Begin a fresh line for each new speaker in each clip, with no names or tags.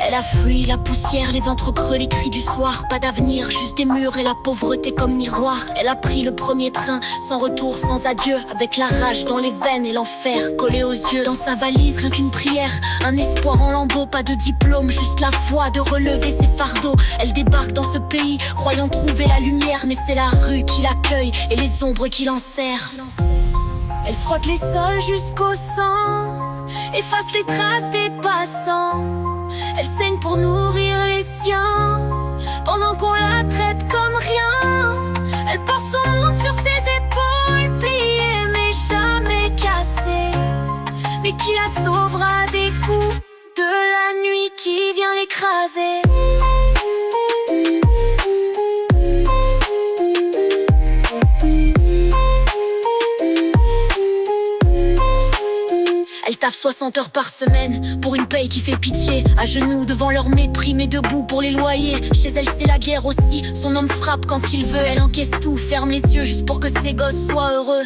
Elle a fui la poussière, les ventres creux, les cris du soir. Pas d'avenir, juste des murs et la pauvreté comme miroir. Elle a pris le premier train, sans retour, sans adieu, avec la rage dans les veines et l'enfer collé aux yeux. Dans sa valise, rien qu'une prière, un espoir en lambeaux. Pas de diplôme, juste la foi de relever ses fardeaux. Elle débarque dans ce pays, croyant trouver la lumière. Mais c'est la rue qui l'accueille et les ombres qui l'enserrent. Elle frotte les sols jusqu'au sang, efface les traces des passants. Elle saigne pour nourrir les siens, pendant qu'on la traite comme rien. Elle porte son monde sur ses épaules, pliées mais jamais cassées. Mais qui la sauvera des coups de la nuit qui vient l'écraser? Elle taffe 60 heures par semaine pour une paye qui fait pitié. À genoux devant leur mépris mais debout pour les loyers. Chez elle c'est la guerre aussi, son homme frappe quand il veut. Elle encaisse tout, ferme les yeux juste pour que ses gosses soient heureux.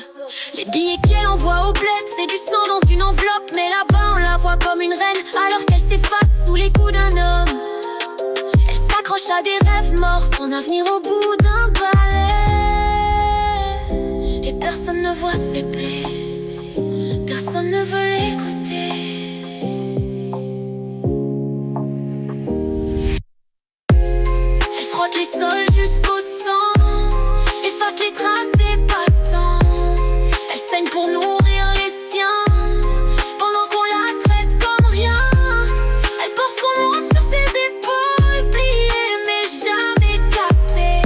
Les billets qu'elle envoie au bled, c'est du sang dans une enveloppe. Mais là-bas on la voit comme une reine, alors qu'elle s'efface sous les coups d'un homme. Elle s'accroche à des rêves morts, son avenir au bout d'un balai. Et personne ne voit ses plaies, personne ne veut l'écouter. Elle frotte les sols jusqu'au sang, efface les traces des passants. Elle saigne pour nourrir les siens, pendant qu'on la traite comme rien. Elle porte son monde sur ses épaules, pliées mais jamais cassées.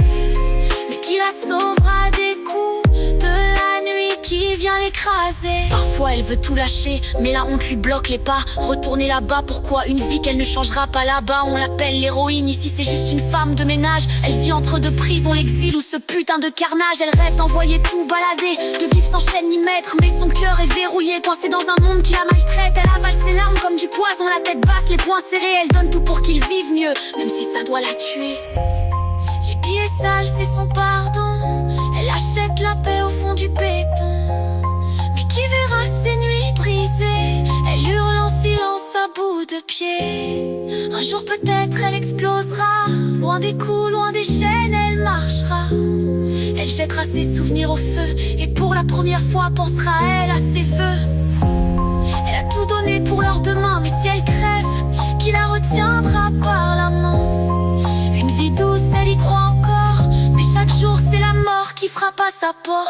Mais qui la sauvera des coups de la nuit qui vient l'écraser? Parfois elle veut tout lâcher, mais la honte lui bloque les pas. Retourner là-bas, pourquoi une vie qu'elle ne changera pas là-bas? On l'appelle l'héroïne, ici c'est juste une femme de ménage. Elle vit entre deux prisons, l'exil ou ce putain de carnage. Elle rêve d'envoyer tout balader, de vivre sans chaîne ni maître. Mais son cœur est verrouillé, coincé dans un monde qui la maltraite. Elle avale ses larmes comme du poison, la tête basse, les poings serrés. Elle donne tout pour qu'il vive mieux, même si ça doit la tuer. Les billets sales, c'est son pardon. Elle achète la paix au fond du béton. Qui verra ses nuits brisées? Elle hurle en silence à bout de pied. Un jour peut-être elle explosera, loin des coups, loin des chaînes elle marchera. Elle jettera ses souvenirs au feu, et pour la première fois pensera elle à ses vœux. Elle a tout donné pour leur demain, mais si elle crève, qui la retiendra par la main? Une vie douce, elle y croit encore, mais chaque jour c'est la mort qui frappe à sa porte.